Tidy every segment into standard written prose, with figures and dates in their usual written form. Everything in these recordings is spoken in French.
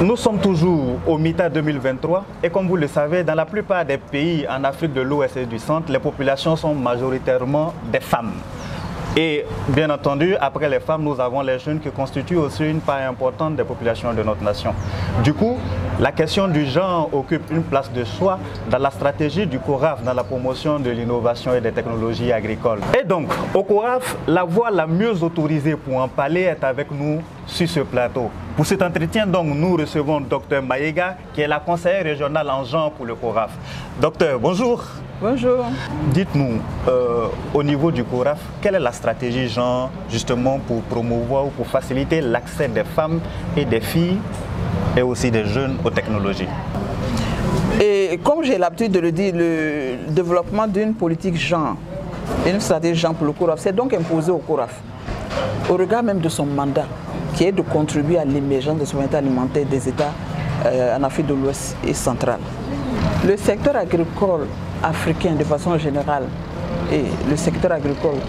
Nous sommes toujours au MITA 2023 et comme vous le savez, dans la plupart des pays en Afrique de l'Ouest et du Centre, les populations sont majoritairement des femmes. Et bien entendu, après les femmes, nous avons les jeunes qui constituent aussi une part importante des populations de notre nation. Du coup, la question du genre occupe une place de choix dans la stratégie du CORAF dans la promotion de l'innovation et des technologies agricoles. Et donc, au CORAF, la voix la mieux autorisée pour en parler est avec nous sur ce plateau. Pour cet entretien, donc, nous recevons Dr Maïga, qui est la conseillère régionale en genre pour le CORAF. Docteur, bonjour. Bonjour. Dites-nous, au niveau du CORAF, quelle est la stratégie genre justement pour promouvoir ou pour faciliter l'accès des femmes et des filles et aussi des jeunes aux technologies? Et comme j'ai l'habitude de le dire, le développement d'une politique genre, une stratégie genre pour le CORAF, c'est donc imposé au CORAF, au regard même de son mandat, qui est de contribuer à l'émergence de la souveraineté alimentaire des États en Afrique de l'Ouest et centrale. Le secteur agricole africain de façon générale et le secteur agricole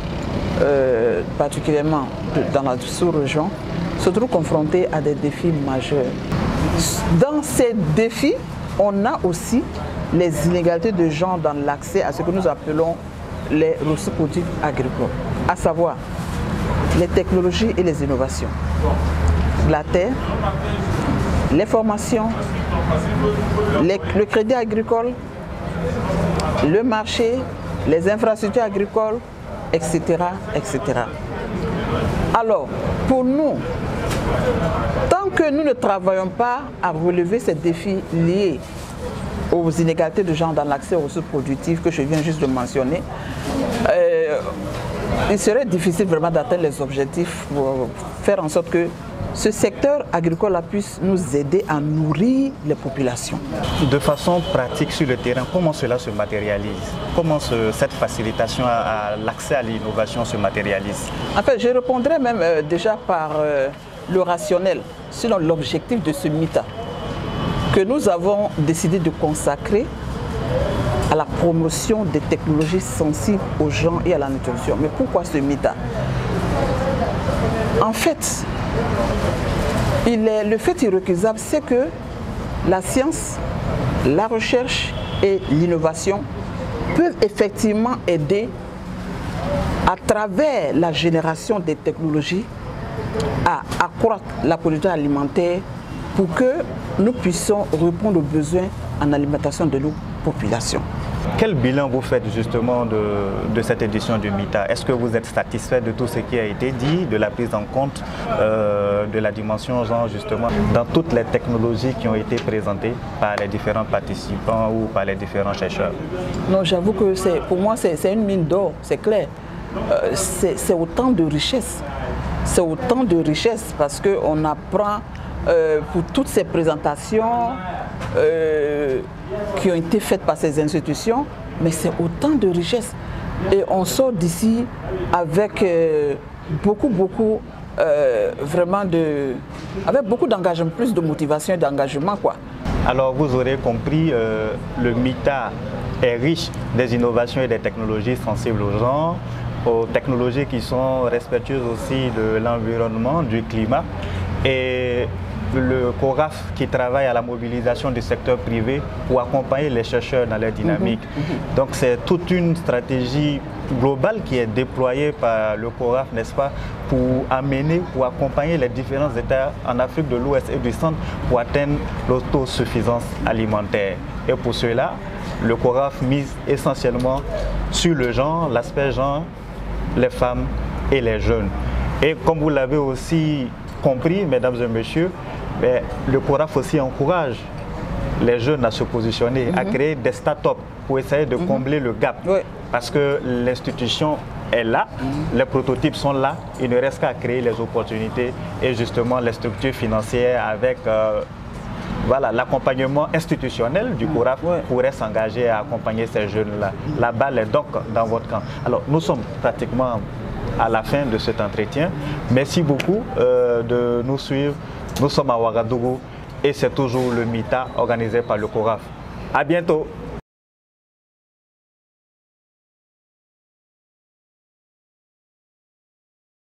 particulièrement dans la sous-région se trouve confronté à des défis majeurs. Dans ces défis, on a aussi les inégalités de genre dans l'accès à ce que nous appelons les ressources productives agricoles, à savoir les technologies et les innovations, la terre, les formations, le crédit agricole, le marché, les infrastructures agricoles, etc., etc. Alors, pour nous, tant que nous ne travaillons pas à relever ces défis liés aux inégalités de genre dans l'accès aux ressources productives que je viens juste de mentionner, il serait difficile vraiment d'atteindre les objectifs pour faire en sorte que ce secteur agricole puisse nous aider à nourrir les populations. De façon pratique sur le terrain, comment cela se matérialise? Comment cette facilitation à l'accès à l'innovation se matérialise? En fait, je répondrai même déjà par le rationnel, selon l'objectif de ce MITA, que nous avons décidé de consacrer à la promotion des technologies sensibles aux gens et à la nutrition. Mais pourquoi ce MITA? En fait, le fait irrécusable, c'est que la science, la recherche et l'innovation peuvent effectivement aider à travers la génération des technologies à accroître la production alimentaire pour que nous puissions répondre aux besoins en alimentation de nos populations. Quel bilan vous faites justement de cette édition du MITA? Est-ce que vous êtes satisfait de tout ce qui a été dit, de la prise en compte de la dimension genre justement dans toutes les technologies qui ont été présentées par les différents participants ou par les différents chercheurs? Non, j'avoue que pour moi c'est une mine d'or, c'est clair. C'est autant de richesses. C'est autant de richesses parce qu'on apprend pour toutes ces présentations qui ont été faites par ces institutions, mais c'est autant de richesses. Et on sort d'ici avec vraiment avec beaucoup d'engagement, plus de motivation et d'engagement, quoi. Alors vous aurez compris, le MITA est riche des innovations et des technologies sensibles au genre, aux technologies qui sont respectueuses aussi de l'environnement, du climat. Et le CORAF qui travaille à la mobilisation du secteur privé pour accompagner les chercheurs dans leur dynamique. Donc c'est toute une stratégie globale qui est déployée par le CORAF, n'est-ce pas, pour amener, pour accompagner les différents États en Afrique de l'Ouest et du Centre pour atteindre l'autosuffisance alimentaire. Et pour cela, le CORAF mise essentiellement sur le genre, l'aspect genre, les femmes et les jeunes. Et comme vous l'avez aussi compris, mesdames et messieurs, mais le CORAF aussi encourage les jeunes à se positionner, à créer des start-up pour essayer de combler le gap. Oui. Parce que l'institution est là, les prototypes sont là, il ne reste qu'à créer les opportunités et justement les structures financières avec voilà, l'accompagnement institutionnel du CORAF pourrait s'engager à accompagner ces jeunes-là. La balle est donc dans votre camp. Alors nous sommes pratiquement à la fin de cet entretien. Merci beaucoup de nous suivre. Nous sommes à Ouagadougou et c'est toujours le MITA organisé par le CORAF. À bientôt.